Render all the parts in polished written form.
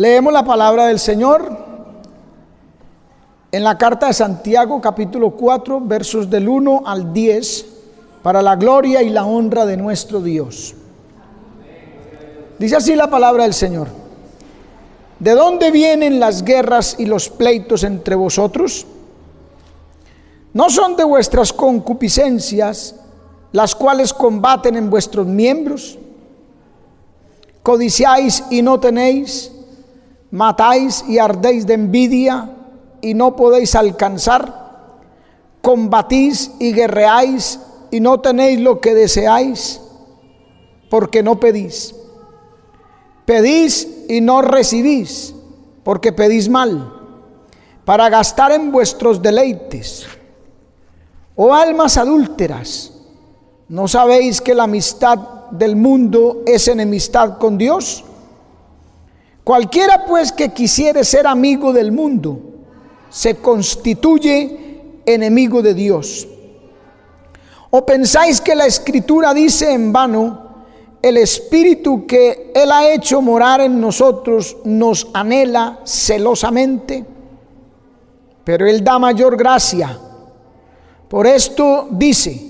Leemos la palabra del Señor en la carta de Santiago, capítulo 4, versos del 1 al 10, para la gloria y la honra de nuestro Dios. Dice así la palabra del Señor: ¿de dónde vienen las guerras y los pleitos entre vosotros? ¿No son de vuestras concupiscencias las cuales combaten en vuestros miembros? Codiciáis y no tenéis, matáis y ardéis de envidia y no podéis alcanzar, combatís y guerreáis y no tenéis lo que deseáis, porque no pedís. Pedís y no recibís, porque pedís mal, para gastar en vuestros deleites. Oh almas adúlteras, ¿no sabéis que la amistad del mundo es enemistad con Dios? Cualquiera pues que quisiere ser amigo del mundo, se constituye enemigo de Dios. ¿O pensáis que la Escritura dice en vano: el Espíritu que Él ha hecho morar en nosotros nos anhela celosamente? Pero Él da mayor gracia. Por esto dice: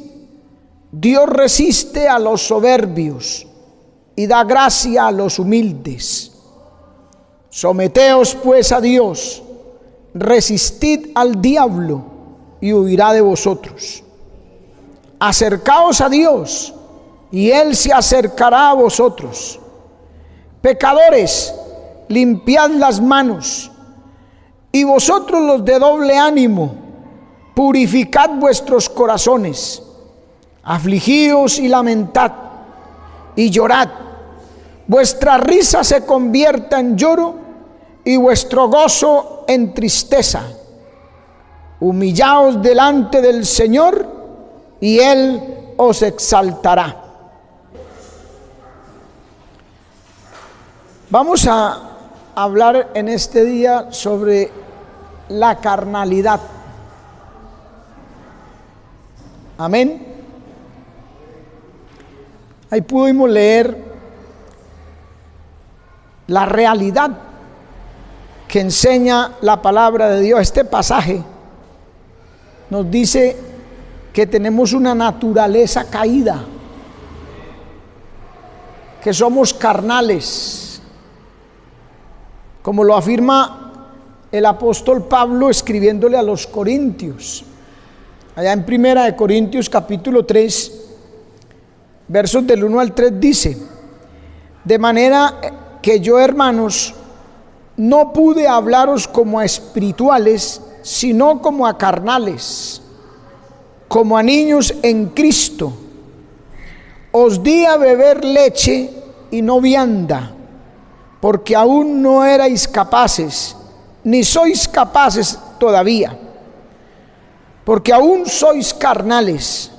Dios resiste a los soberbios y da gracia a los humildes. Someteos pues a Dios, resistid al diablo y huirá de vosotros. Acercaos a Dios y Él se acercará a vosotros. Pecadores, limpiad las manos, y vosotros los de doble ánimo, purificad vuestros corazones. Afligíos y lamentad y llorad. Vuestra risa se convierta en lloro y vuestro gozo en tristeza. Humillaos delante del Señor y Él os exaltará. Vamos a hablar en este día sobre la carnalidad. Amén. Ahí pudimos leer la realidad que enseña la palabra de Dios. Este pasaje nos dice que tenemos una naturaleza caída, que somos carnales, como lo afirma el apóstol Pablo escribiéndole a los Corintios. Allá en Primera de Corintios capítulo 3, versos del 1 al 3 dice: de manera que yo, hermanos, no pude hablaros como a espirituales, sino como a carnales, como a niños en Cristo. Os di a beber leche y no vianda, porque aún no erais capaces, ni sois capaces todavía, porque aún sois carnales.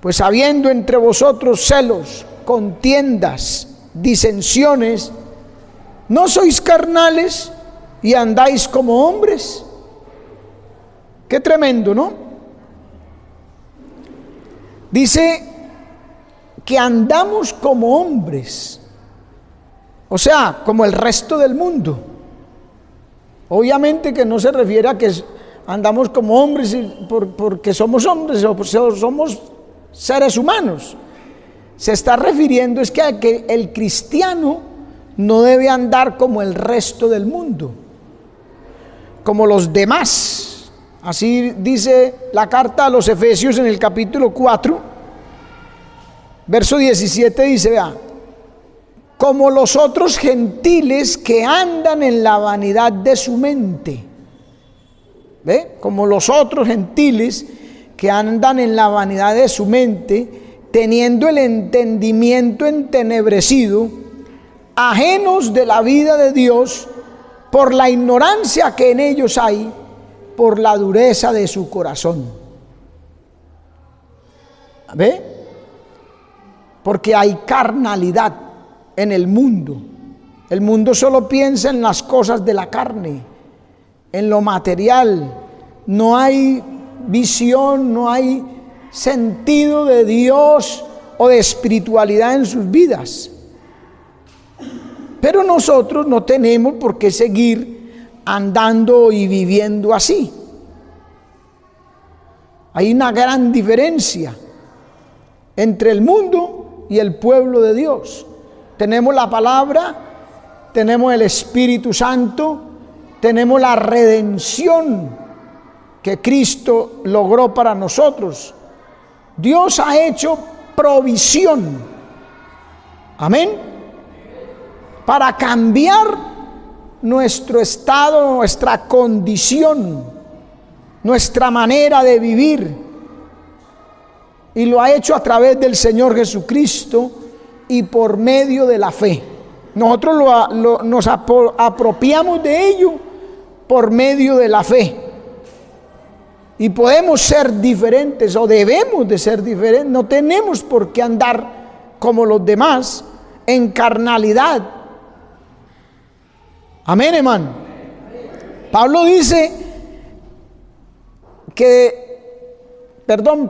Pues habiendo entre vosotros celos, contiendas, disensiones, ¿no sois carnales y andáis como hombres? Qué tremendo, ¿no? Dice que andamos como hombres, o sea, como el resto del mundo. Obviamente que no se refiere a que andamos como hombres porque somos hombres o somos seres humanos. Se está refiriendo es que a que el cristiano no debe andar como el resto del mundo, como los demás. Así dice la carta a los Efesios en el capítulo 4, verso 17, dice, vea: como los otros gentiles que andan en la vanidad de su mente. ¿Ve? Como los otros gentiles que andan en la vanidad de su mente, teniendo el entendimiento entenebrecido, ajenos de la vida de Dios, por la ignorancia que en ellos hay, por la dureza de su corazón. ¿Ve? Porque hay carnalidad en el mundo. El mundo solo piensa en las cosas de la carne, en lo material. No hay visión, no hay sentido de Dios o de espiritualidad en sus vidas. Pero nosotros no tenemos por qué seguir andando y viviendo así. Hay una gran diferencia entre el mundo y el pueblo de Dios. Tenemos la palabra, tenemos el Espíritu Santo, tenemos la redención que Cristo logró para nosotros. Dios ha hecho provisión, amén, para cambiar nuestro estado, nuestra condición, nuestra manera de vivir. Y lo ha hecho a través del Señor Jesucristo y por medio de la fe. Nosotros nos apropiamos de ello por medio de la fe. Y podemos ser diferentes, o debemos de ser diferentes. No tenemos por qué andar como los demás en carnalidad. Amén, hermano. Pablo dice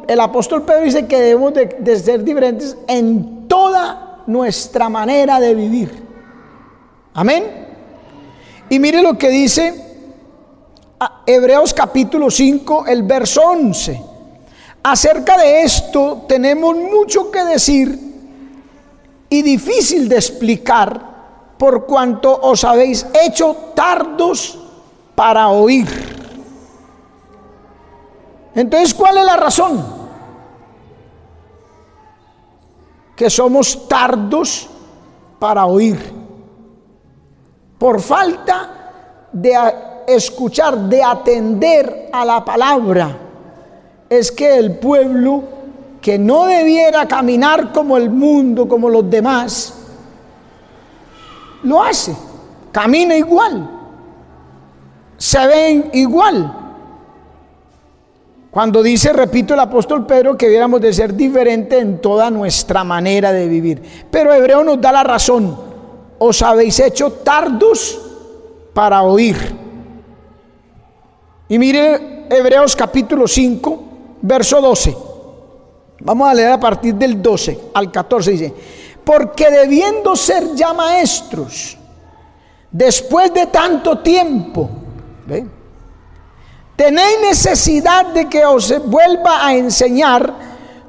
el apóstol Pedro dice que debemos de ser diferentes en toda nuestra manera de vivir. Amén. Y mire lo que dice Hebreos capítulo 5, el verso 11. Acerca de esto tenemos mucho que decir y difícil de explicar, por cuanto os habéis hecho tardos para oír. Entonces, ¿cuál es la razón? Que somos tardos para oír. Por falta de escuchar, de atender a la palabra. Es que el pueblo que no debiera caminar como el mundo, como los demás, lo hace, camina igual, se ven igual. Cuando dice, repito, el apóstol Pedro que debiéramos de ser diferentes en toda nuestra manera de vivir. Pero Hebreo nos da la razón. Os habéis hecho tardos para oír. Y mire Hebreos capítulo 5, verso 12. Vamos a leer a partir del 12 al 14. Dice: porque debiendo ser ya maestros, después de tanto tiempo, ¿ve?, tenéis necesidad de que os vuelva a enseñar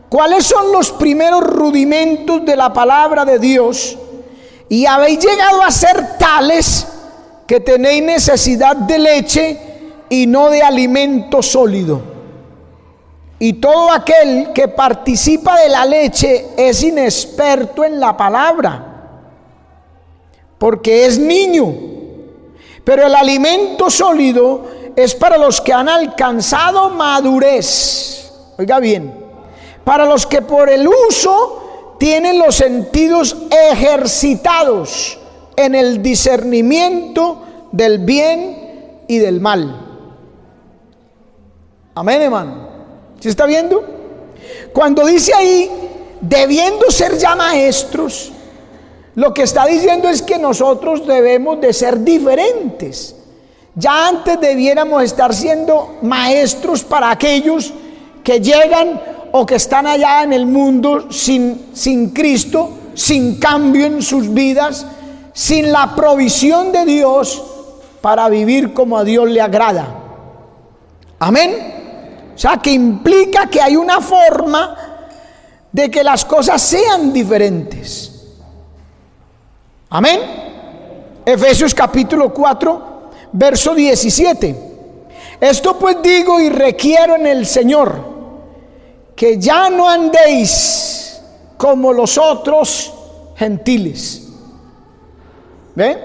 cuáles son los primeros rudimentos de la palabra de Dios, y habéis llegado a ser tales que tenéis necesidad de leche y no de alimento sólido. Y todo aquel que participa de la leche es inexperto en la palabra, porque es niño. Pero el alimento sólido es para los que han alcanzado madurez. Oiga bien, para los que por el uso tienen los sentidos ejercitados en el discernimiento del bien y del mal. Amén, hermano. ¿Sí está viendo? Cuando dice ahí, debiendo ser ya maestros, lo que está diciendo es que nosotros debemos de ser diferentes. Ya antes debiéramos estar siendo maestros para aquellos que llegan o que están allá en el mundo sin Cristo, sin cambio en sus vidas, sin la provisión de Dios para vivir como a Dios le agrada. Amén. O sea, que implica que hay una forma de que las cosas sean diferentes. Amén. Efesios capítulo 4, verso 17. Esto pues digo y requiero en el Señor, que ya no andéis como los otros gentiles. ¿Ve?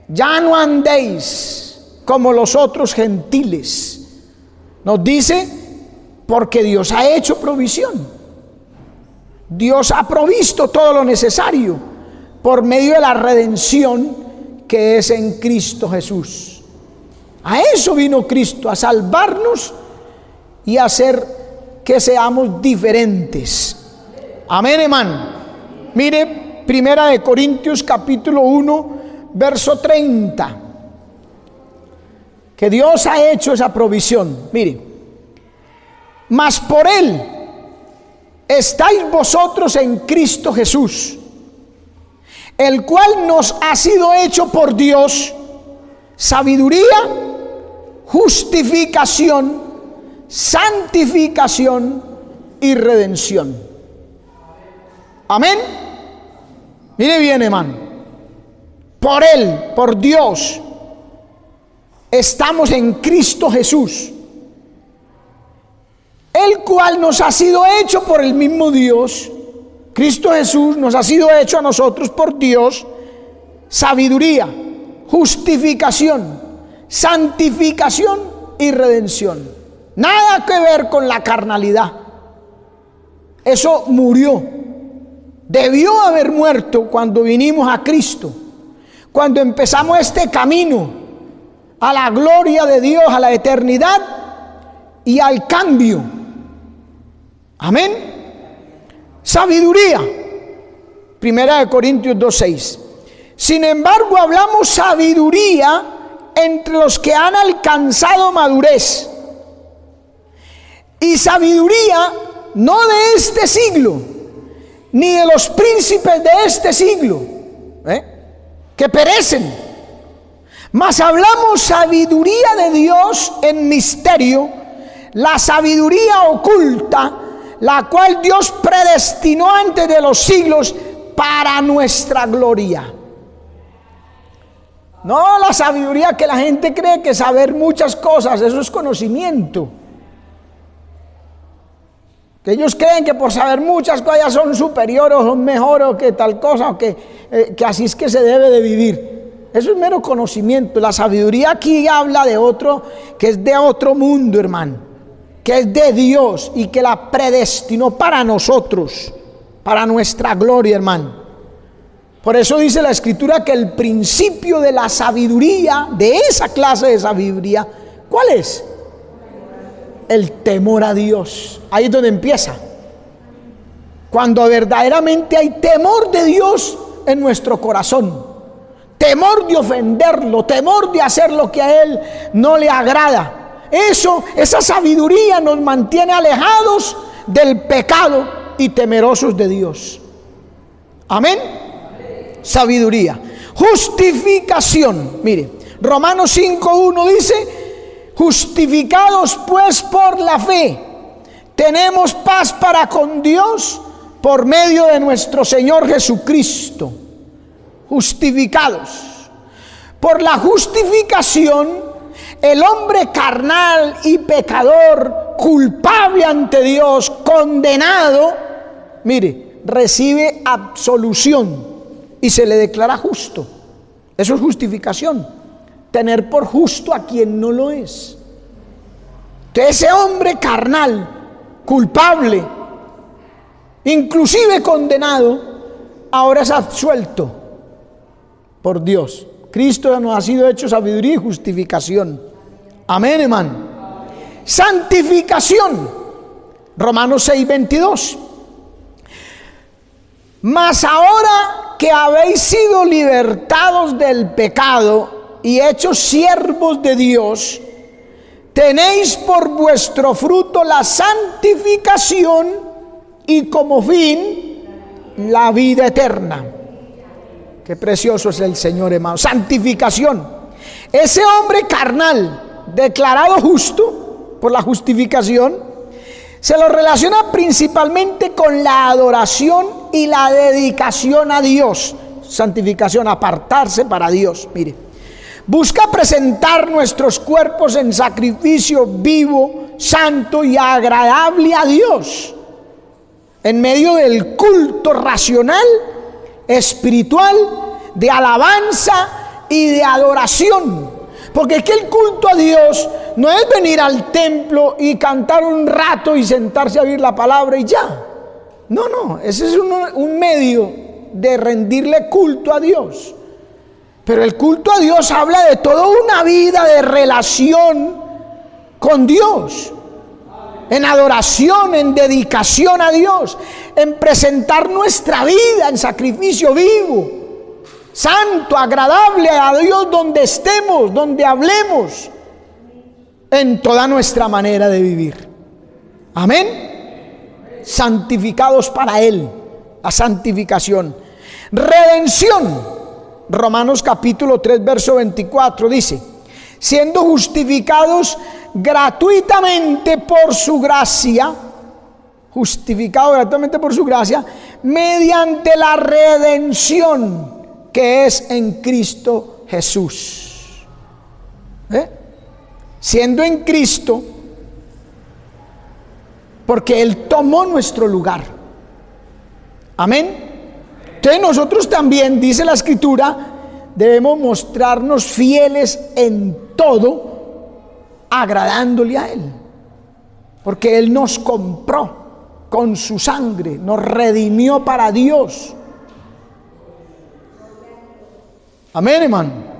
Ya no andéis como los otros gentiles. Nos dice, porque Dios ha hecho provisión. Dios ha provisto todo lo necesario por medio de la redención que es en Cristo Jesús. A eso vino Cristo, a salvarnos y a hacer que seamos diferentes. Amén, hermano. Mire, Primera de Corintios capítulo 1, verso 30. Que Dios ha hecho esa provisión. Mire, mas por Él estáis vosotros en Cristo Jesús, el cual nos ha sido hecho por Dios sabiduría, justificación, santificación y redención. Amén. Mire bien, hermano. Por Él, por Dios, estamos en Cristo Jesús, el cual nos ha sido hecho por el mismo Dios. Cristo Jesús nos ha sido hecho a nosotros por Dios sabiduría, justificación, santificación y redención. Nada que ver con la carnalidad. Eso murió. Debió haber muerto cuando vinimos a Cristo, cuando empezamos este camino a la gloria de Dios, a la eternidad y al cambio. Amén. Sabiduría. 1 Corintios 2:6. Sin embargo, hablamos sabiduría entre los que han alcanzado madurez. Y sabiduría no de este siglo, ni de los príncipes de este siglo, que perecen. Mas hablamos sabiduría de Dios en misterio, la sabiduría oculta, la cual Dios predestinó antes de los siglos para nuestra gloria. No la sabiduría que la gente cree que saber muchas cosas, eso es conocimiento. Que ellos creen que por saber muchas cosas son superiores, o son mejores, o que tal cosa, o que así es que se debe de vivir. Eso es mero conocimiento. La sabiduría aquí habla de otro, que es de otro mundo, hermano, que es de Dios y que la predestinó para nosotros, para nuestra gloria, hermano. Por eso dice la Escritura que el principio de la sabiduría, de esa clase de sabiduría, ¿cuál es? El temor a Dios. Ahí es donde empieza. Cuando verdaderamente hay temor de Dios en nuestro corazón, temor de ofenderlo, temor de hacer lo que a Él no le agrada. Esa sabiduría nos mantiene alejados del pecado y temerosos de Dios. Amén. Sabiduría. Justificación. Mire, Romanos 5:1 dice: justificados pues por la fe, tenemos paz para con Dios por medio de nuestro Señor Jesucristo. Justificados. Por la justificación, el hombre carnal y pecador, culpable ante Dios, condenado, mire, recibe absolución y se le declara justo. Eso es justificación. Tener por justo a quien no lo es. Entonces ese hombre carnal, culpable, inclusive condenado, ahora es absuelto por Dios. Cristo nos ha sido hecho sabiduría y justificación. Amén, hermano. Santificación. Romanos 6:22. Mas ahora que habéis sido libertados del pecado y hechos siervos de Dios, tenéis por vuestro fruto la santificación y como fin la vida eterna. Qué precioso es el Señor, hermano. Santificación. Ese hombre carnal, declarado justo por la justificación, se lo relaciona principalmente con la adoración y la dedicación a Dios. Santificación, apartarse para Dios. Mire, busca presentar nuestros cuerpos en sacrificio vivo, santo y agradable a Dios, en medio del culto racional, espiritual, de alabanza y de adoración. Porque es que el culto a Dios no es venir al templo y cantar un rato y sentarse a oír la palabra y ya. No, ese es un medio de rendirle culto a Dios. Pero el culto a Dios habla de toda una vida de relación con Dios, en adoración, en dedicación a Dios, en presentar nuestra vida en sacrificio vivo, santo, agradable a Dios donde estemos, donde hablemos, en toda nuestra manera de vivir. Amén. Santificados para Él, la santificación. Redención. Romanos capítulo 3, verso 24 dice: siendo justificados gratuitamente por su gracia, justificados gratuitamente por su gracia, mediante la redención que es en Cristo Jesús. Siendo en Cristo, porque Él tomó nuestro lugar. Amén. Entonces nosotros también, dice la Escritura, debemos mostrarnos fieles en todo, agradándole a Él, porque Él nos compró con su sangre, nos redimió para Dios. Amén, hermano.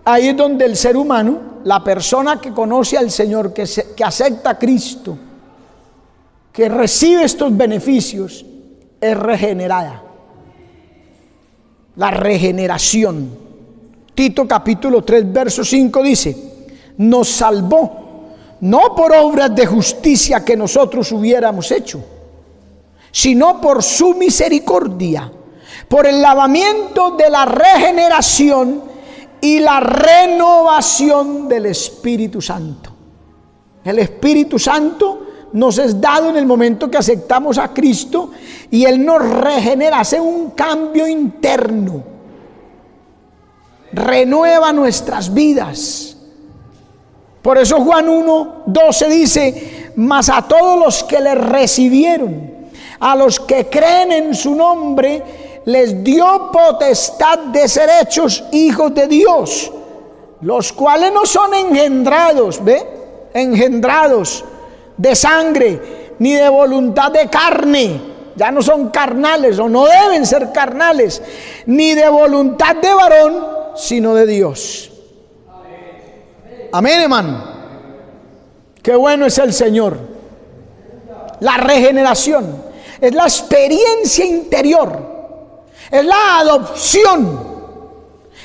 Ahí es donde el ser humano, la persona que conoce al Señor, que acepta a Cristo, que recibe estos beneficios, es regenerada. La regeneración. Tito capítulo 3, verso 5 dice: nos salvó, no por obras de justicia que nosotros hubiéramos hecho, sino por su misericordia, por el lavamiento de la regeneración y la renovación del Espíritu Santo. El Espíritu Santo nos es dado en el momento que aceptamos a Cristo, y Él nos regenera, hace un cambio interno, renueva nuestras vidas. Por eso Juan 1:12 dice: mas a todos los que le recibieron, a los que creen en su nombre, les dio potestad de ser hechos hijos de Dios, los cuales no son engendrados, engendrados de sangre, ni de voluntad de carne, ya no son carnales o no deben ser carnales, ni de voluntad de varón, sino de Dios. Amén, hermano. Qué bueno es el Señor. La regeneración es la experiencia interior, es la adopción.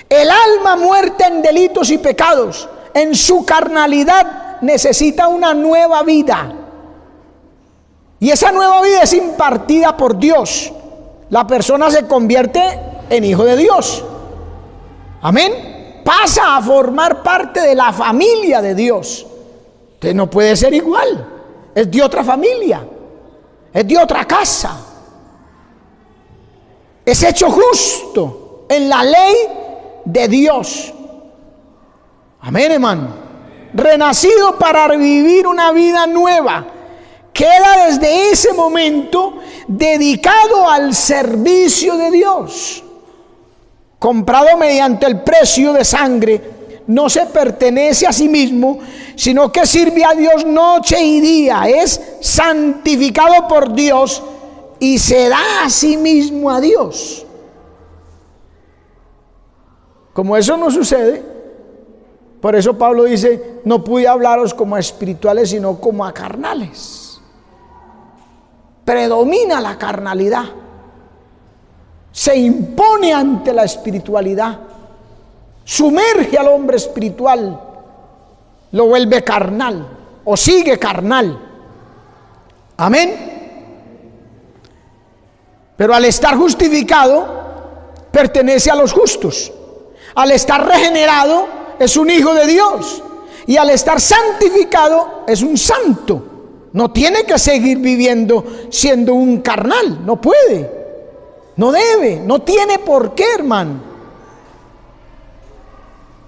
El alma muerta en delitos y pecados, en su carnalidad, necesita una nueva vida. Y esa nueva vida es impartida por Dios. La persona se convierte en hijo de Dios. Amén. Pasa a formar parte de la familia de Dios. Usted no puede ser igual. Es de otra familia. Es de otra casa. Es hecho justo en la ley de Dios. Amén, hermano. Renacido para vivir una vida nueva. Queda desde ese momento dedicado al servicio de Dios. Comprado mediante el precio de sangre, no se pertenece a sí mismo, sino que sirve a Dios noche y día. Es santificado por Dios y se da a sí mismo a Dios. Como eso no sucede, por eso Pablo dice: no pude hablaros como a espirituales, sino como a carnales. Predomina la carnalidad, se impone ante la espiritualidad, sumerge al hombre espiritual, lo vuelve carnal o sigue carnal. Amén. Pero al estar justificado, pertenece a los justos. Al estar regenerado, es un hijo de Dios. Y al estar santificado, es un santo. No tiene que seguir viviendo siendo un carnal. No puede. No debe, no tiene por qué, hermano.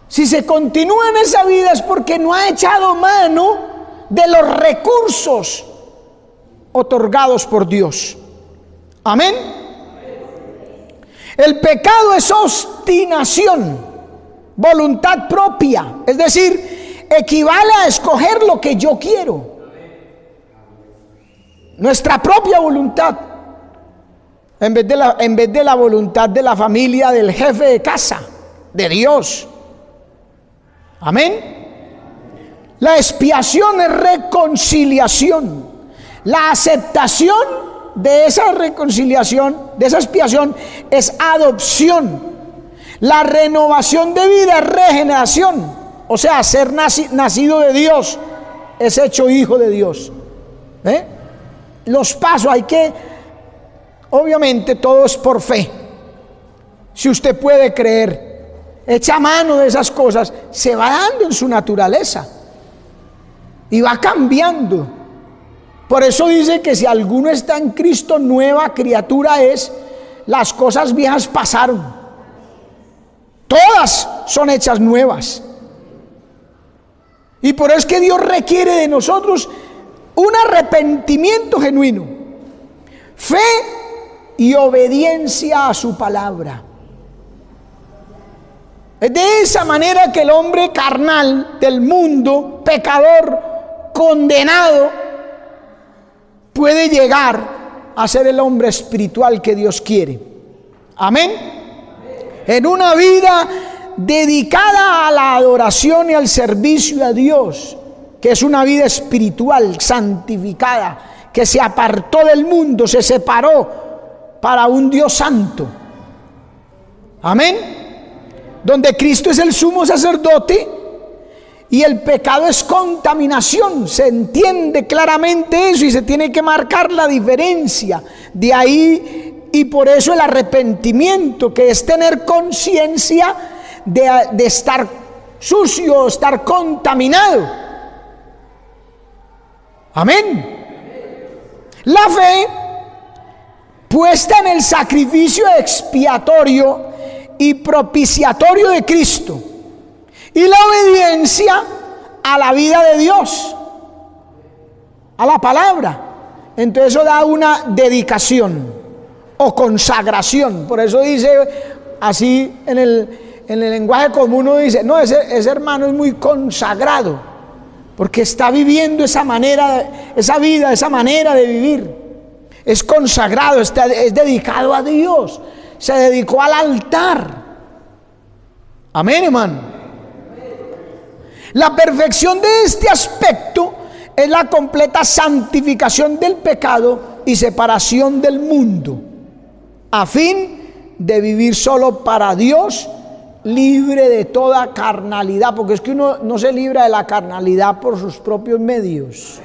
Si se continúa en esa vida es porque no ha echado mano de los recursos otorgados por Dios. Amén. El pecado es obstinación, voluntad propia, es decir, equivale a escoger lo que yo quiero. Nuestra propia voluntad. En vez de la voluntad de la familia, del jefe de casa, de Dios. Amén. La expiación es reconciliación. La aceptación de esa reconciliación, de esa expiación, es adopción. La renovación de vida es regeneración. O sea, ser nacido de Dios es hecho hijo de Dios. Los pasos hay que Obviamente todo es por fe. Si usted puede creer, echa mano de esas cosas, se va dando en su naturaleza y va cambiando. Por eso dice que si alguno está en Cristo, nueva criatura es. Las cosas viejas pasaron, todas son hechas nuevas. Y por eso es que Dios requiere de nosotros un arrepentimiento genuino, fe y obediencia a su palabra. Es de esa manera que el hombre carnal del mundo, pecador, condenado, puede llegar a ser el hombre espiritual que Dios quiere. Amén. En una vida dedicada a la adoración y al servicio a Dios, que es una vida espiritual, santificada, que se apartó del mundo, se separó para un Dios santo. Amén. Donde Cristo es el sumo sacerdote y el pecado es contaminación. Se entiende claramente eso y se tiene que marcar la diferencia. De ahí, y por eso el arrepentimiento, que es tener conciencia de estar sucio, estar contaminado. Amén. La fe puesta en el sacrificio expiatorio y propiciatorio de Cristo, y la obediencia a la vida de Dios, a la palabra. Entonces eso da una dedicación o consagración. Por eso dice así en el lenguaje común, uno dice, no, ese hermano es muy consagrado, porque está viviendo esa manera, esa vida, esa manera de vivir. Es consagrado, es dedicado a Dios, se dedicó al altar. Amén, hermano. La perfección de este aspecto es la completa santificación del pecado y separación del mundo, a fin de vivir solo para Dios, libre de toda carnalidad, porque es que uno no se libra de la carnalidad por sus propios medios.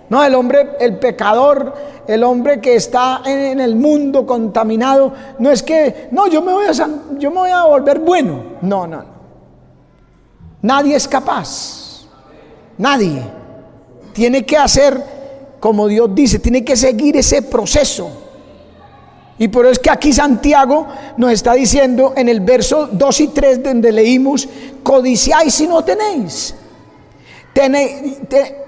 No, el hombre, el pecador, el hombre que está en el mundo contaminado, no es que, no, yo me voy a volver bueno. No. Nadie es capaz. Nadie. Tiene que hacer como Dios dice, tiene que seguir ese proceso. Y por eso es que aquí Santiago nos está diciendo en el verso 2 y 3, donde leímos, codiciáis y no tenéis. Tenéis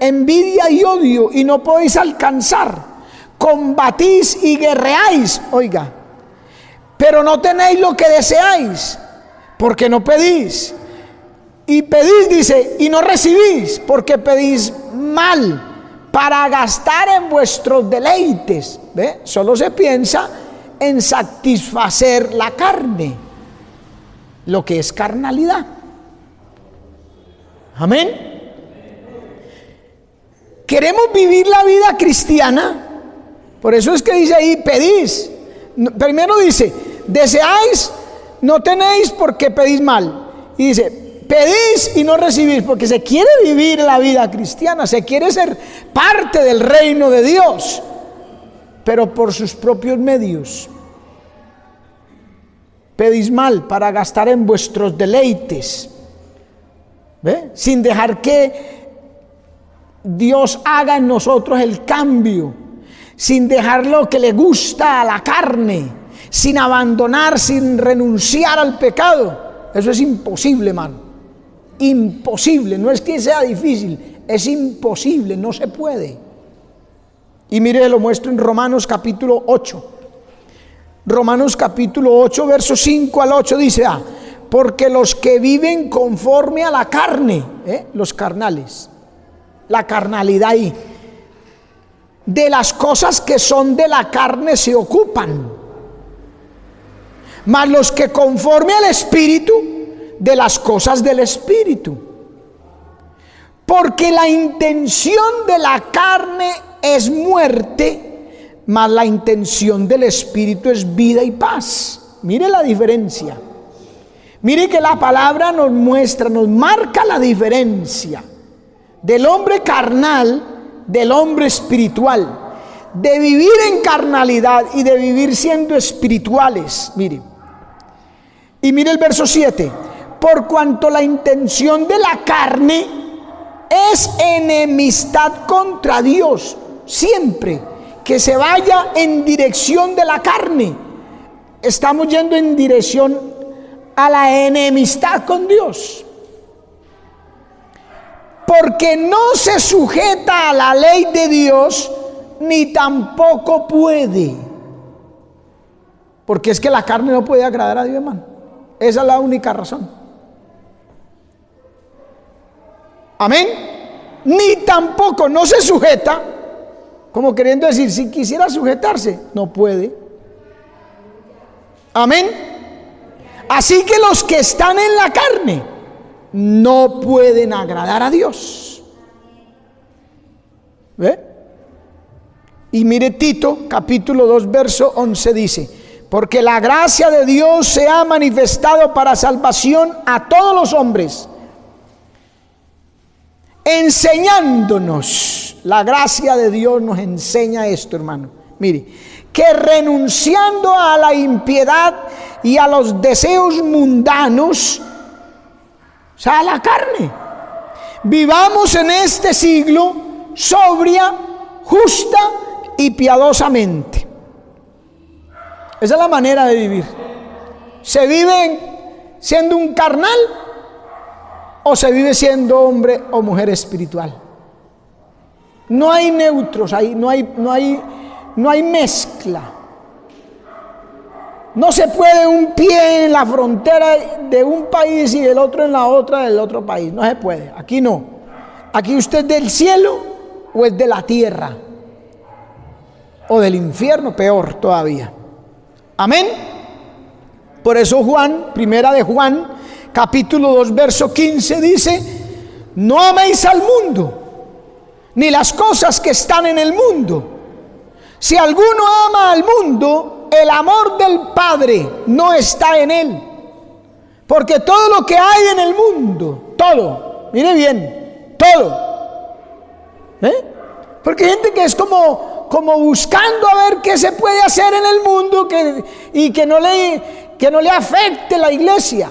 envidia y odio y no podéis alcanzar. Combatís y guerreáis, oiga, pero no tenéis lo que deseáis, porque no pedís. Y pedís, dice, y no recibís, porque pedís mal, para gastar en vuestros deleites. ¿Ve? Solo se piensa en satisfacer la carne, lo que es carnalidad. Amén. Queremos vivir la vida cristiana. Por eso es que dice ahí, pedís. Primero dice, deseáis, no tenéis porque pedís mal. Y dice, pedís y no recibís, porque se quiere vivir la vida cristiana, se quiere ser parte del reino de Dios, pero por sus propios medios. Pedís mal para gastar en vuestros deleites, ¿ve? Sin dejar que Dios haga en nosotros el cambio, sin dejar lo que le gusta a la carne, sin abandonar, sin renunciar al pecado. Eso es imposible, hermano. Imposible, no es que sea difícil, es imposible, no se puede. Y mire, lo muestro en Romanos capítulo 8. Romanos capítulo 8, versos 5 al 8 dice, porque los que viven conforme a la carne, los carnales, la carnalidad ahí, de las cosas que son de la carne se ocupan, mas los que conforme al Espíritu, de las cosas del Espíritu. Porque la intención de la carne es muerte, mas la intención del Espíritu es vida y paz. Mire la diferencia. Mire que la palabra nos muestra, nos marca la diferencia del hombre carnal, del hombre espiritual, de vivir en carnalidad y de vivir siendo espirituales. Mire, y mire el verso 7. Por cuanto la intención de la carne es enemistad contra Dios. Siempre que se vaya en dirección de la carne, estamos yendo en dirección a la enemistad con Dios. Porque no se sujeta a la ley de Dios, ni tampoco puede. Porque es que la carne no puede agradar a Dios, hermano. Esa es la única razón. Amén. Ni tampoco, no se sujeta, como queriendo decir, si quisiera sujetarse, no puede. Amén. Así que los que están en la carne no pueden agradar a Dios. ¿Ve? Y mire Tito, capítulo 2, verso 11 dice: porque la gracia de Dios se ha manifestado para salvación a todos los hombres, enseñándonos. La gracia de Dios nos enseña esto, hermano. Mire, que renunciando a la impiedad y a los deseos mundanos, o sea, a la carne, vivamos en este siglo sobria, justa y piadosamente. Esa es la manera de vivir. ¿Se vive siendo un carnal o se vive siendo hombre o mujer espiritual? No hay neutros ahí, no hay mezcla. No se puede un pie en la frontera de un país y el otro en la otra del otro país. No se puede. Aquí no. Aquí usted es del cielo o es de la tierra. O del infierno, peor todavía. Amén. Por eso Juan, primera de Juan, capítulo 2, verso 15 dice: no améis al mundo, ni las cosas que están en el mundo. Si alguno ama al mundo, el amor del Padre no está en él. Porque todo lo que hay en el mundo, todo, mire bien, todo, porque hay gente que es como buscando a ver qué se puede hacer en el mundo y que no le afecte la iglesia.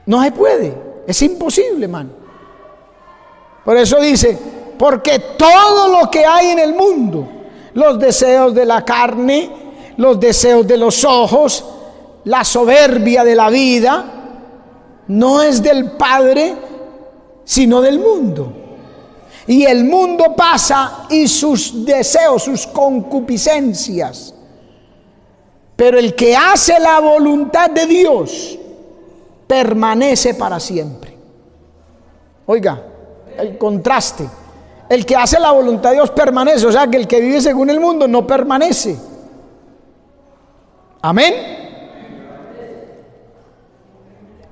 No se puede, es imposible, hermano. Por eso dice: porque todo lo que hay en el mundo, los deseos de la carne, los deseos de los ojos, la soberbia de la vida, no es del Padre, sino del mundo. Y el mundo pasa y sus deseos, sus concupiscencias. Pero el que hace la voluntad de Dios permanece para siempre. Oiga, el contraste. El que hace la voluntad de Dios permanece, o sea que el que vive según el mundo no permanece. Amén.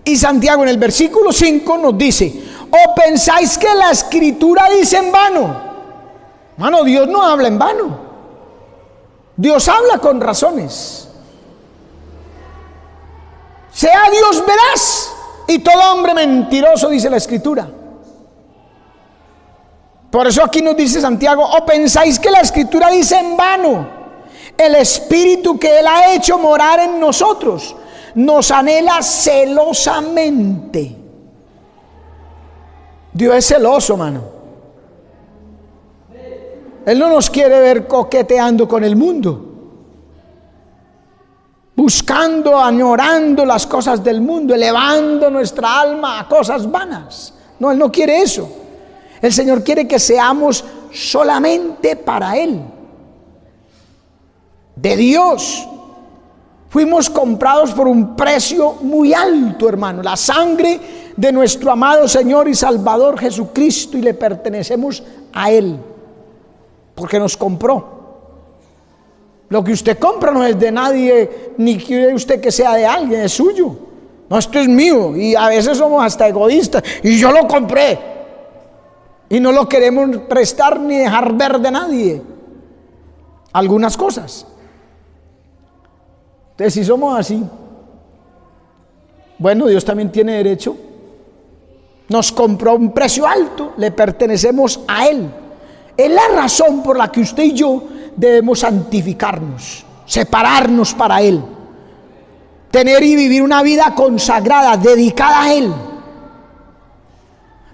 Y Santiago en el versículo 5 nos dice: ¿o pensáis que la escritura dice en vano? Hermano, Dios no habla en vano. Dios habla con razones. Sea Dios veraz y todo hombre mentiroso, dice la escritura. Por eso aquí nos dice Santiago: ¿o pensáis que la escritura dice en vano? El espíritu que Él ha hecho morar en nosotros nos anhela celosamente. Dios es celoso, hermano. Él no nos quiere ver coqueteando con el mundo, buscando, añorando las cosas del mundo, elevando nuestra alma a cosas vanas. No, Él no quiere eso. El Señor quiere que seamos solamente para Él, de Dios. Fuimos comprados por un precio muy alto, hermano, la sangre de nuestro amado Señor y Salvador Jesucristo, y le pertenecemos a Él, porque nos compró. Lo que usted compra no es de nadie, ni quiere usted que sea de alguien, es suyo. No, esto es mío, y a veces somos hasta egoístas, y yo lo compré. Y no lo queremos prestar ni dejar ver de nadie. Algunas cosas. Entonces, si somos así, bueno, Dios también tiene derecho. Nos compró a un precio alto, le pertenecemos a Él. Es la razón por la que usted y yo debemos santificarnos, separarnos para Él, tener y vivir una vida consagrada, dedicada a Él.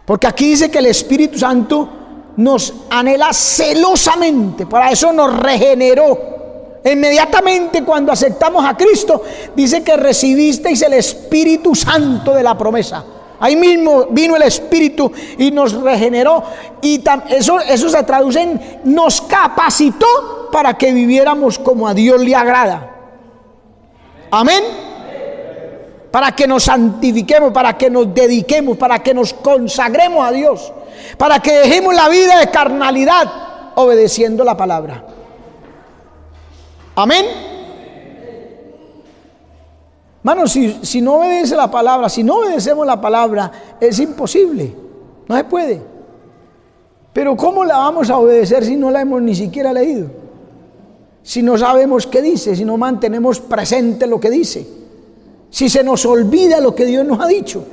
Porque aquí dice que el Espíritu Santo nos anhela celosamente, para eso nos regeneró. Inmediatamente cuando aceptamos a Cristo, dice que recibisteis el Espíritu Santo de la promesa. Ahí mismo vino el Espíritu y nos regeneró, y eso se traduce en nos capacitó para que viviéramos como a Dios le agrada. Amén. Para que nos santifiquemos, para que nos dediquemos, para que nos consagremos a Dios, para que dejemos la vida de carnalidad obedeciendo la palabra. Amén. Hermano, si no obedece la palabra, si no obedecemos la palabra, es imposible, no se puede. Pero ¿cómo la vamos a obedecer si no la hemos ni siquiera leído? Si no sabemos qué dice, si no mantenemos presente lo que dice, si se nos olvida lo que Dios nos ha dicho.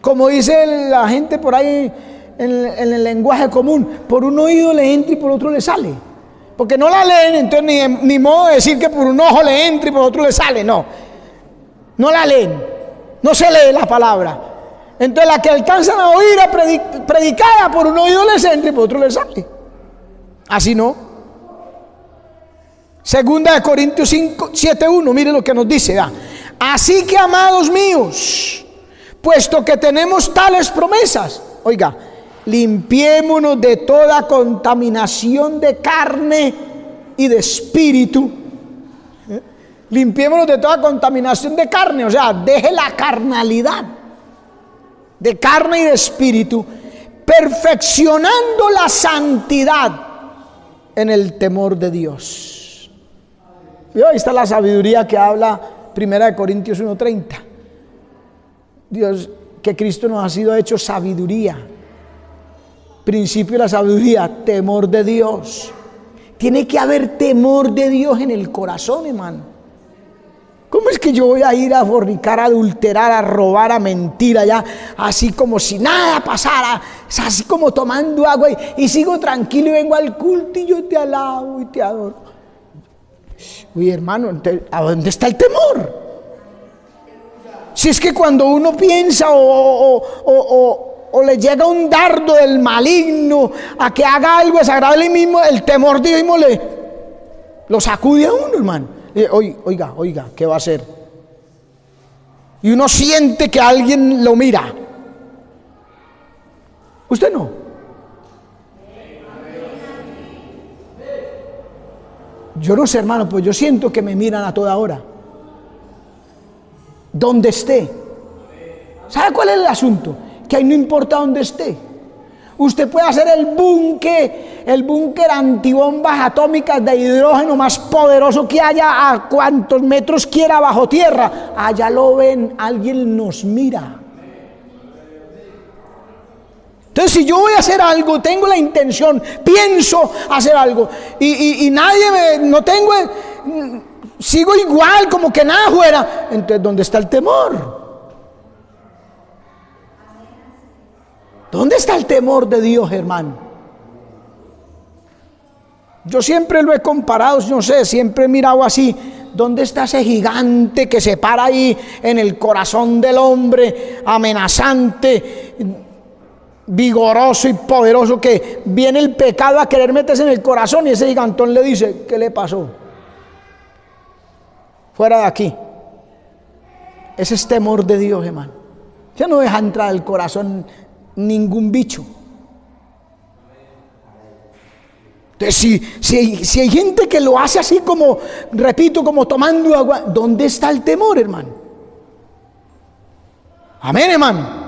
Como dice la gente por ahí en el lenguaje común, por un oído le entra y por otro le sale. Porque no la leen, entonces ni modo de decir que por un ojo le entra y por otro le sale, no la leen, no se lee la palabra. Entonces la que alcanzan a oír predicada, por un oído les entra y por otro les sale. Así no. Segunda de Corintios 7:1, mire lo que nos dice. Así que, amados míos, puesto que tenemos tales promesas, oiga, limpiémonos de toda contaminación de carne y de espíritu. Limpiémonos de toda contaminación de carne, o sea, deje la carnalidad, de carne y de espíritu, perfeccionando la santidad en el temor de Dios. Y ahí está la sabiduría que habla 1 Corintios 1:30. Dios, que Cristo nos ha sido hecho sabiduría. Principio de la sabiduría, temor de Dios. Tiene que haber temor de Dios en el corazón, hermano. ¿Cómo es que yo voy a ir a fornicar, a adulterar, a robar, a mentir allá, así como si nada pasara, así como tomando agua y sigo tranquilo y vengo al culto y yo te alabo y te adoro? Uy, hermano, ¿a dónde está el temor? Si es que cuando uno piensa o le llega un dardo del maligno a que haga algo desagradable, mismo el temor de Dios mismo lo sacude a uno, hermano. Oiga, ¿qué va a hacer? Y uno siente que alguien lo mira. Usted no. Yo no sé, hermano, pues yo siento que me miran a toda hora. Donde esté. ¿Sabe cuál es el asunto? Que ahí no importa dónde esté. Usted puede hacer el búnker antibombas atómicas de hidrógeno más poderoso que haya a cuantos metros quiera bajo tierra. Allá lo ven, alguien nos mira. Entonces, si yo voy a hacer algo, tengo la intención, pienso hacer algo y nadie sigo igual, como que nada fuera, entonces ¿dónde está el temor? ¿Dónde está el temor de Dios, hermano? Yo siempre lo he comparado, no sé, siempre he mirado así. ¿Dónde está ese gigante que se para ahí en el corazón del hombre, amenazante, vigoroso y poderoso, que viene el pecado a querer meterse en el corazón y ese gigantón le dice, ¿qué le pasó? Fuera de aquí. Ese es temor de Dios, hermano. Ya no deja entrar al corazón ningún bicho. Entonces, si hay gente que lo hace así como, repito, como tomando agua, ¿dónde está el temor, hermano? Amén, hermano.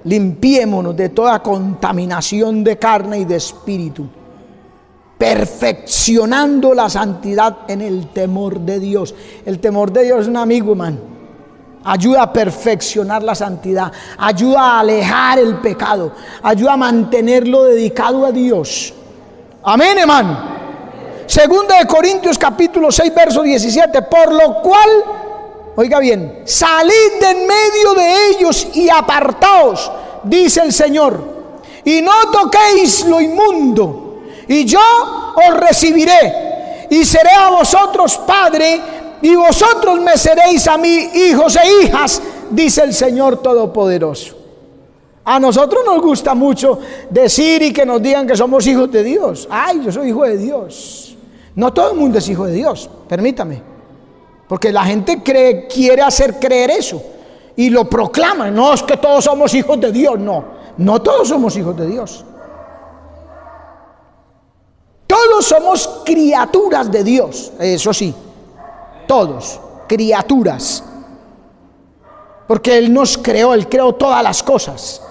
Limpiémonos de toda contaminación de carne y de espíritu, perfeccionando la santidad en el temor de Dios. El temor de Dios es un amigo, hermano. Ayuda a perfeccionar la santidad, ayuda a alejar el pecado, ayuda a mantenerlo dedicado a Dios. Amén, hermano. Segunda de Corintios capítulo 6 verso 17, por lo cual, oiga bien, salid de en medio de ellos y apartaos, dice el Señor, y no toquéis lo inmundo, y yo os recibiré, y seré a vosotros padre, y vosotros me seréis a mí hijos e hijas, dice el Señor Todopoderoso. A nosotros nos gusta mucho decir y que nos digan que somos hijos de Dios. Ay, yo soy hijo de Dios. No todo el mundo es hijo de Dios, permítame. Porque la gente quiere hacer creer eso y lo proclama. No es que todos somos hijos de Dios, no todos somos hijos de Dios. Todos somos criaturas de Dios, eso sí, todos, criaturas. Porque Él nos creó, Él creó todas las cosas.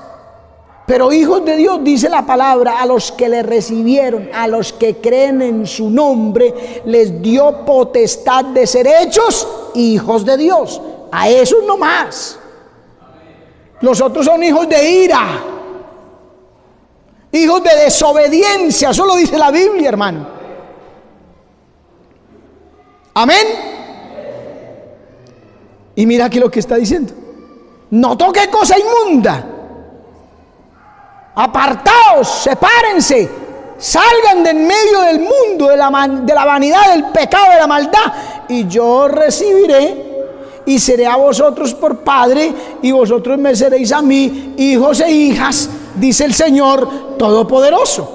Pero hijos de Dios, dice la palabra, a los que le recibieron, a los que creen en su nombre, les dio potestad de ser hechos hijos de Dios. A esos no más. Los otros son hijos de ira, hijos de desobediencia. Eso lo dice la Biblia, hermano. Amén. Y mira aquí lo que está diciendo: no toque cosa inmunda. Apartaos, sepárense, salgan de en medio del mundo, de la vanidad, del pecado, de la maldad, y yo os recibiré y seré a vosotros por padre, y vosotros me seréis a mí hijos e hijas, dice el Señor Todopoderoso.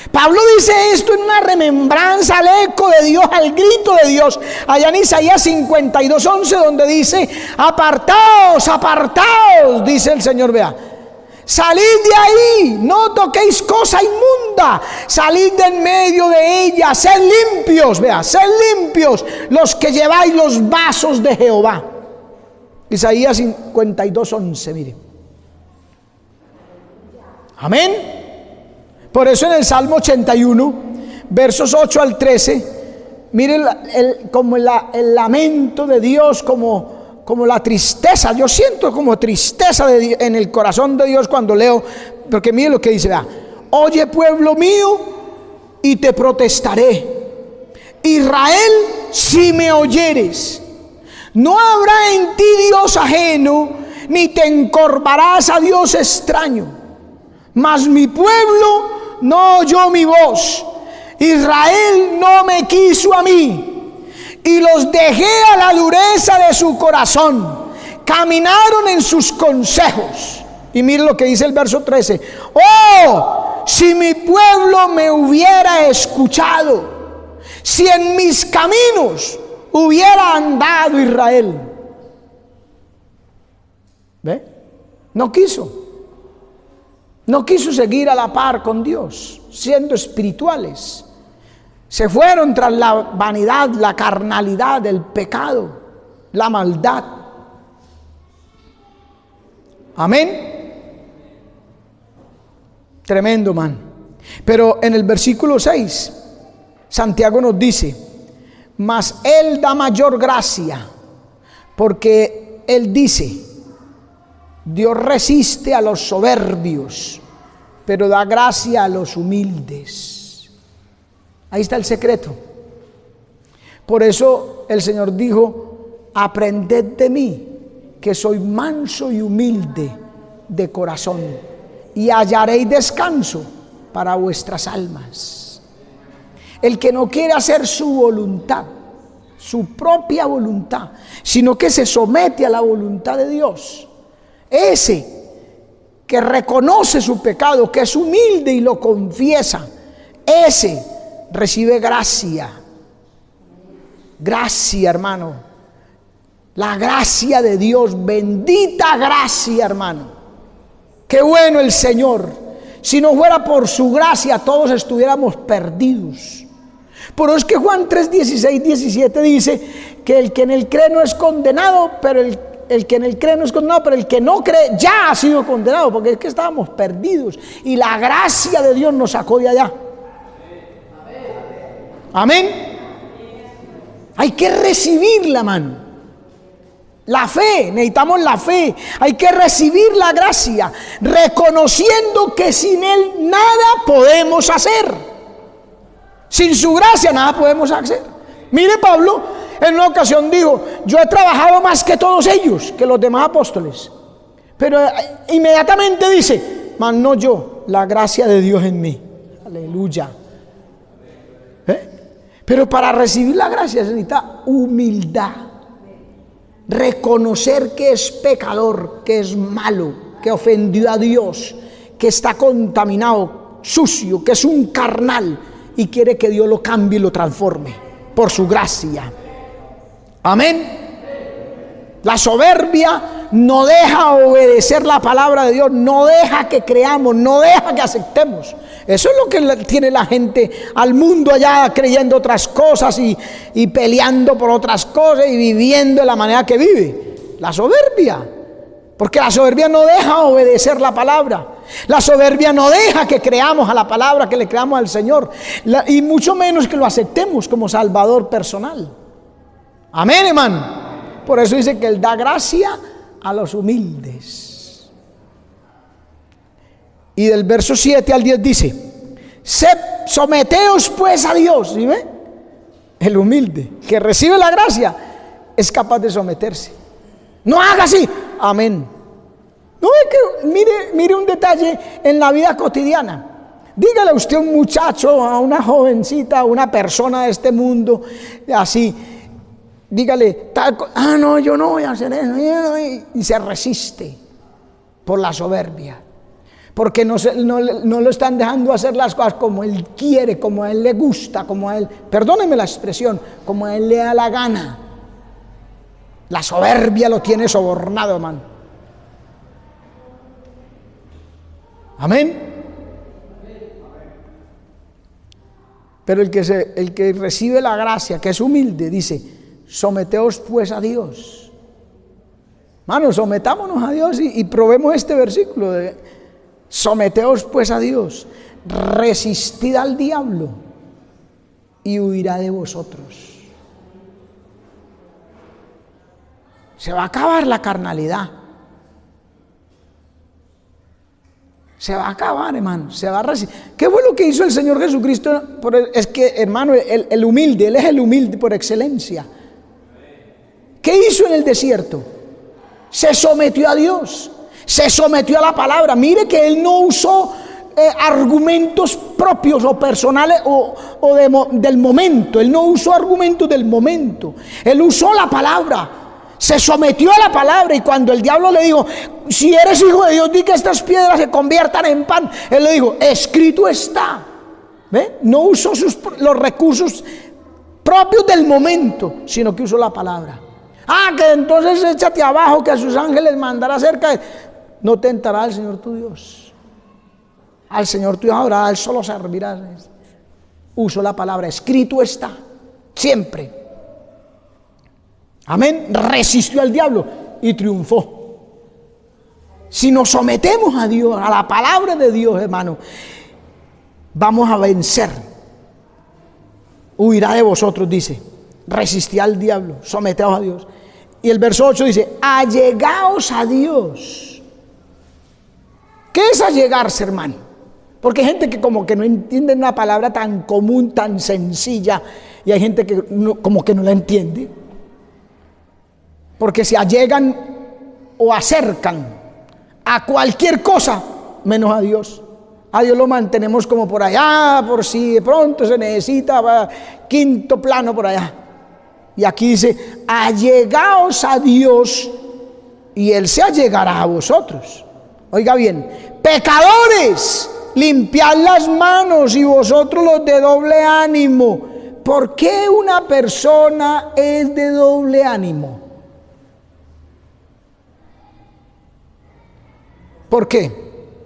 Pablo dice esto en una remembranza al eco de Dios, al grito de Dios, allá en Isaías 52:11, donde dice: apartaos, apartaos, dice el Señor, vea. Salid de ahí, no toquéis cosa inmunda, salid de en medio de ella, sed limpios, vea, sed limpios los que lleváis los vasos de Jehová. Isaías 52:11, mire. Amén. Por eso en el Salmo 81, versos 8 al 13, mire como el lamento de Dios, como la tristeza. Yo siento como tristeza en el corazón de Dios cuando leo, porque mire lo que dice, vea: oye, pueblo mío, y te protestaré, Israel, si me oyeres. No habrá en ti Dios ajeno, ni te encorvarás a Dios extraño. Mas mi pueblo no oyó mi voz, Israel no me quiso a mí, y los dejé a la dureza de su corazón, caminaron en sus consejos. Y mire lo que dice el verso 13: oh, si mi pueblo me hubiera escuchado, si en mis caminos hubiera andado Israel. ¿Ve? No quiso seguir a la par con Dios, siendo espirituales. Se fueron tras la vanidad, la carnalidad, el pecado, la maldad. Amén. Tremendo, man. Pero en el versículo 6, Santiago nos dice: mas Él da mayor gracia, porque Él dice: Dios resiste a los soberbios, pero da gracia a los humildes. Ahí está el secreto. Por eso el Señor dijo: aprended de mí, que soy manso y humilde de corazón, y hallaréis descanso para vuestras almas. El que no quiere hacer su voluntad, su propia voluntad, sino que se somete a la voluntad de Dios, ese que reconoce su pecado, que es humilde y lo confiesa, ese recibe gracia. Gracia, hermano. La gracia de Dios, bendita gracia, hermano. Qué bueno el Señor. Si no fuera por su gracia, todos estuviéramos perdidos. Por eso es que Juan 3:16-17 dice que el que en él cree no es condenado, pero el que en él cree no es condenado, pero el que no cree ya ha sido condenado, porque es que estábamos perdidos y la gracia de Dios nos sacó de allá. Amén. Hay que recibirla, mano. La fe, necesitamos la fe. Hay que recibir la gracia, reconociendo que sin Él nada podemos hacer. Sin su gracia nada podemos hacer. Mire, Pablo en una ocasión dijo: yo he trabajado más que todos ellos, que los demás apóstoles. Pero inmediatamente dice: mas no yo, la gracia de Dios en mí. Aleluya. Pero para recibir la gracia se necesita humildad. Reconocer que es pecador, que es malo, que ofendió a Dios, que está contaminado, sucio, que es un carnal y quiere que Dios lo cambie y lo transforme por su gracia. Amén. La soberbia no deja obedecer la palabra de Dios, no deja que creamos, no deja que aceptemos. Eso es lo que tiene la gente al mundo allá, creyendo otras cosas y peleando por otras cosas y viviendo de la manera que vive. La soberbia, porque la soberbia no deja obedecer la palabra. La soberbia no deja que creamos a la palabra, que le creamos al Señor, y mucho menos que lo aceptemos como Salvador personal. Amén, hermano. Por eso dice que Él da gracia a los humildes. Y del verso 7 al 10 dice: someteos pues a Dios. ¿Sí ve? El humilde que recibe la gracia es capaz de someterse. No haga así. Amén. No ve que mire un detalle en la vida cotidiana. Dígale a usted a un muchacho, a una jovencita, a una persona de este mundo, así, dígale, no, yo no voy a hacer eso, y se resiste por la soberbia, porque no lo están dejando hacer las cosas como él quiere, como a él le gusta, como a él, perdóneme la expresión, como a él le da la gana. La soberbia lo tiene sobornado, hermano. Amén. Pero el que recibe la gracia, que es humilde, dice: someteos pues a Dios. Hermanos, sometámonos a Dios y probemos este versículo de someteos pues a Dios, resistid al diablo y huirá de vosotros. Se va a acabar la carnalidad. Se va a acabar, hermano. Se va a resistir. ¿Qué fue lo que hizo el Señor Jesucristo? Es que, hermano, el humilde, Él es el humilde por excelencia. ¿Qué hizo en el desierto? Se sometió a Dios, se sometió a la palabra. Mire que Él no usó argumentos propios o personales del momento. Él no usó argumentos del momento. Él usó la palabra. Se sometió a la palabra, y cuando el diablo le dijo: si eres hijo de Dios, di que estas piedras se conviertan en pan, él le dijo: escrito está. ¿Ve? No usó los recursos propios del momento, sino que usó la palabra. Que entonces échate abajo, que a sus ángeles mandará cerca de... No tentará al Señor tu Dios. Al Señor tu Dios adorarás, Él solo servirás. Usó la palabra, escrito está, siempre. Amén. Resistió al diablo y triunfó. Si nos sometemos a Dios, a la palabra de Dios, hermano, vamos a vencer. Huirá de vosotros, dice. Resistid al diablo, someteos a Dios. Y el verso 8 dice: allegaos a Dios. ¿Qué es allegarse, hermano? Porque hay gente que como que no entiende una palabra tan común, tan sencilla, y hay gente que como que no la entiende. Porque se allegan o acercan a cualquier cosa menos a Dios. A Dios lo mantenemos como por allá, por si de pronto se necesita quinto plano por allá. Y aquí dice: allegaos a Dios y Él se allegará a vosotros. Oiga bien: pecadores, limpiad las manos, y vosotros los de doble ánimo. ¿Por qué una persona es de doble ánimo? ¿Por qué?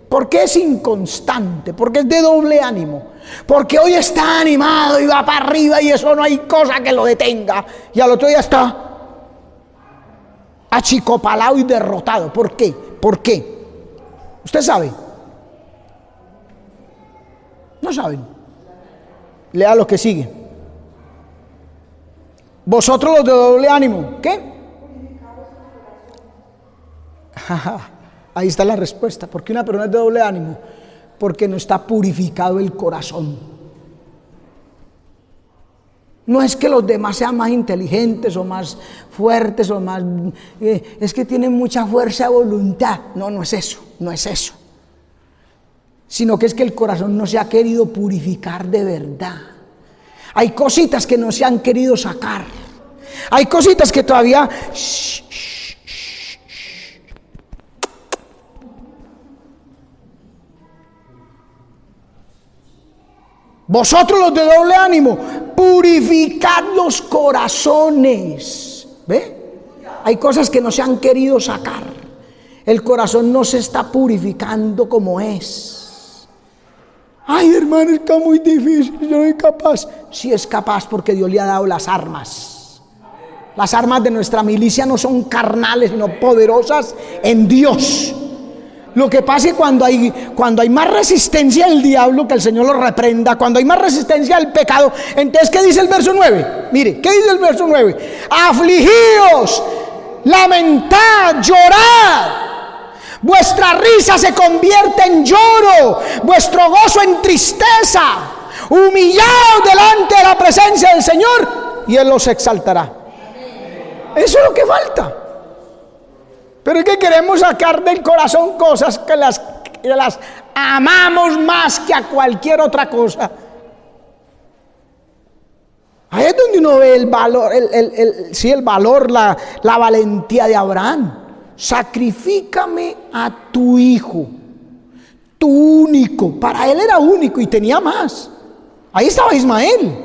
Porque es inconstante, porque es de doble ánimo, porque hoy está animado y va para arriba y eso no hay cosa que lo detenga, y al otro día está achicopalado y derrotado. ¿Por qué? ¿Por qué? ¿Usted sabe? No saben. Lea lo que sigue. Vosotros los de doble ánimo, ¿qué? Ahí está la respuesta. ¿Por qué una persona es de doble ánimo? Porque no está purificado el corazón. No es que los demás sean más inteligentes o más fuertes o más... es que tienen mucha fuerza de voluntad. No, no es eso, no es eso. sino que es que el corazón no se ha querido purificar de verdad. Hay cositas que no se han querido sacar. Hay cositas que todavía... Vosotros los de doble ánimo, purificad los corazones. ¿Ve? Hay cosas que no se han querido sacar. El corazón no se está purificando como es. Ay, hermano, está muy difícil, yo no soy capaz. Sí es capaz, porque Dios le ha dado las armas. Las armas de nuestra milicia no son carnales, sino poderosas en Dios. Lo que pasa es que cuando hay más resistencia al diablo, que el Señor lo reprenda, cuando hay más resistencia al pecado, entonces ¿qué dice el verso 9? Mire, ¿qué dice el verso 9? Afligíos, lamentad, llorad. Vuestra risa se convierte en lloro, vuestro gozo en tristeza. Humillaos delante de la presencia del Señor y Él los exaltará. Eso es lo que falta. Pero es que queremos sacar del corazón cosas que las amamos más que a cualquier otra cosa. Ahí es donde uno ve el valor, el valor, la valentía de Abraham. Sacrifícame a tu hijo, tu único. Para él era único y tenía más. Ahí estaba Ismael.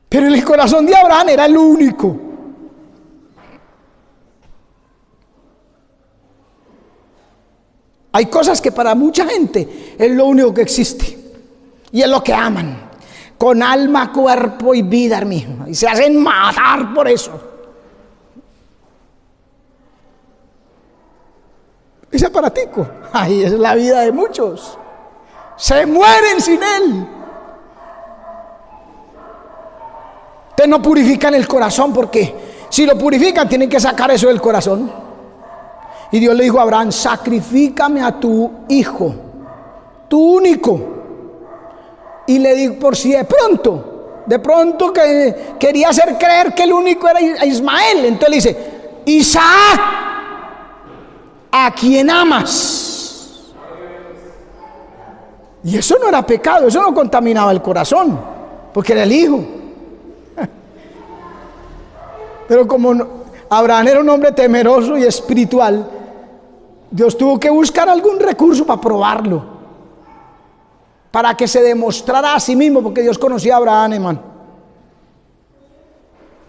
Pero en el corazón de Abraham era el único. Hay cosas que para mucha gente es lo único que existe y es lo que aman con alma, cuerpo y vida, hermano, y se hacen matar por eso. Ese aparatico, ay, es la vida de muchos, se mueren sin él. Ustedes no purifican el corazón, porque si lo purifican tienen que sacar eso del corazón. Y Dios le dijo a Abraham: sacrifícame a tu hijo, tu único. Y le dijo, por si de pronto que quería hacer creer que el único era Ismael, entonces le dice: Isaac, a quien amas. Y eso no era pecado, eso no contaminaba el corazón, porque era el hijo. Pero como Abraham era un hombre temeroso y espiritual, Dios tuvo que buscar algún recurso para probarlo, para que se demostrara a sí mismo, porque Dios conocía a Abraham, hermano.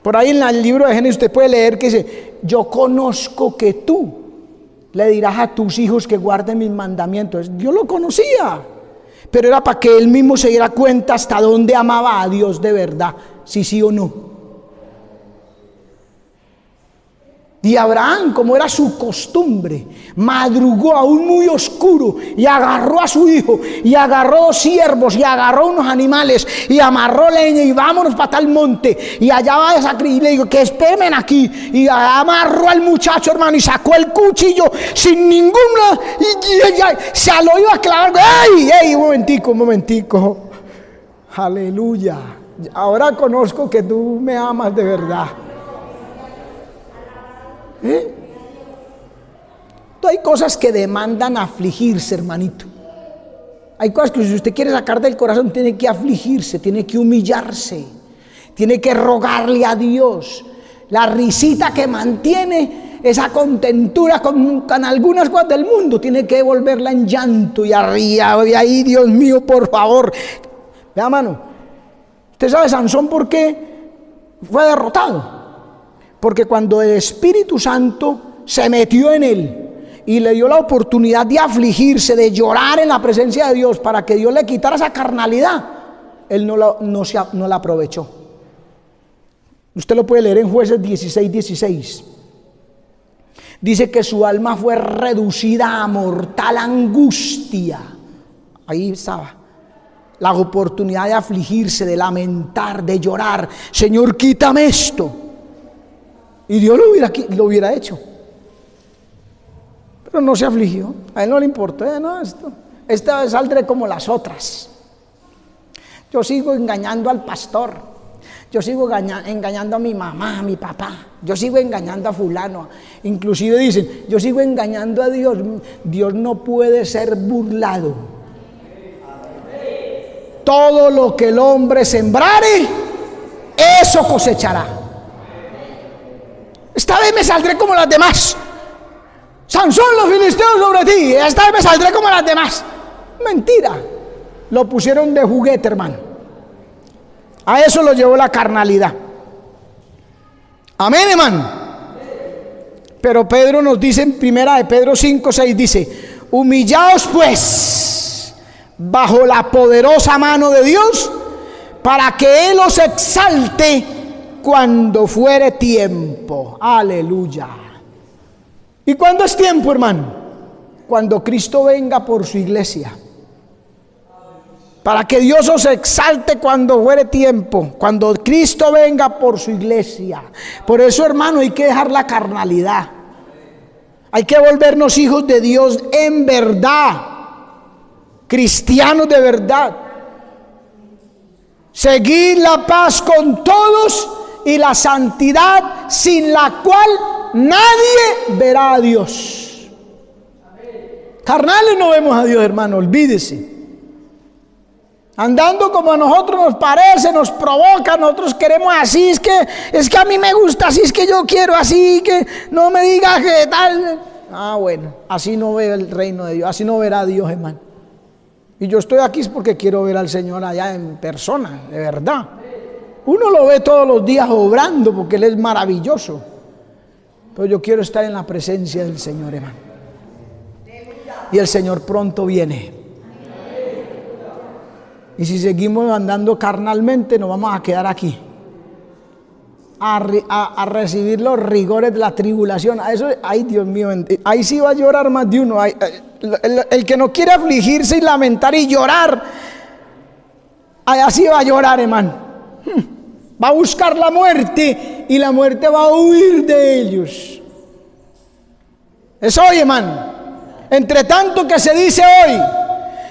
Por ahí en el libro de Génesis usted puede leer que dice: yo conozco que tú le dirás a tus hijos que guarden mis mandamientos. Dios lo conocía, pero era para que él mismo se diera cuenta hasta dónde amaba a Dios de verdad, si sí o no. Y Abraham, como era su costumbre, madrugó aún muy oscuro y agarró a su hijo, y agarró 2 siervos, y agarró unos animales, y amarró leña, y vámonos para tal monte, y allá va a sacrificar. Y le digo: que esperen aquí. Y amarró al muchacho, hermano, y sacó el cuchillo sin ninguna, y se lo iba a clavar. ¡Ey! Un momentico. Aleluya. Ahora conozco que tú me amas de verdad. Hay cosas que demandan afligirse, hermanito. Hay cosas que si usted quiere sacar del corazón, tiene que afligirse, tiene que humillarse, tiene que rogarle a Dios. La risita que mantiene esa contentura con algunas cosas del mundo, tiene que volverla en llanto y arriba de ahí: Dios mío, por favor. Vea, mano, usted sabe Sansón por qué fue derrotado. Porque cuando el Espíritu Santo se metió en él y le dio la oportunidad de afligirse, de llorar en la presencia de Dios, para que Dios le quitara esa carnalidad, él no la aprovechó. Usted lo puede leer en Jueces 16:16. Dice que su alma fue reducida a mortal angustia. Ahí estaba la oportunidad de afligirse, de lamentar, de llorar: Señor, quítame esto. Y Dios lo hubiera hecho. Pero no se afligió, a él no le importó. No, esta vez saldré como las otras. Yo sigo engañando al pastor, Yo sigo engañando a mi mamá, a mi papá. Yo sigo engañando a fulano. Inclusive dicen, yo sigo engañando a Dios. Dios no puede ser burlado. Todo lo que el hombre sembrare, eso cosechará. Esta vez me saldré como las demás. Sansón, los filisteos sobre ti. Esta vez me saldré como las demás. Mentira. Lo pusieron de juguete, hermano. A eso lo llevó la carnalidad. Amén, hermano. Pero Pedro nos dice en primera de Pedro 5:6, dice: humillaos pues bajo la poderosa mano de Dios, para que Él os exalte cuando fuere tiempo. Aleluya. ¿Y cuándo es tiempo, hermano? Cuando Cristo venga por su iglesia. Para que Dios os exalte cuando fuere tiempo, cuando Cristo venga por su iglesia. Por eso, hermano, hay que dejar la carnalidad. Hay que volvernos hijos de Dios en verdad, cristianos de verdad. Seguid la paz con todos y la santidad, sin la cual nadie verá a Dios. Carnales no vemos a Dios, hermano, olvídese. Andando como a nosotros nos parece, nos provoca, nosotros queremos así, es que a mí me gusta, así es que yo quiero así, que no me digas que tal. Bueno, así no ve el reino de Dios, así no verá a Dios, hermano. Y yo estoy aquí es porque quiero ver al Señor allá en persona, de verdad. Uno lo ve todos los días obrando porque Él es maravilloso. Pero yo quiero estar en la presencia del Señor, hermano. Y el Señor pronto viene. Y si seguimos andando carnalmente, nos vamos a quedar aquí a recibir los rigores de la tribulación. A eso, ay Dios mío, ahí sí va a llorar más de uno. El que no quiere afligirse y lamentar y llorar, así va a llorar, hermano. Va a buscar la muerte y la muerte va a huir de ellos. Es hoy, hermano. Entre tanto que se dice hoy: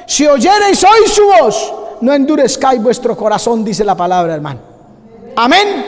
si oyereis hoy su voz, no endurezcáis vuestro corazón, dice la palabra, hermano. Amén.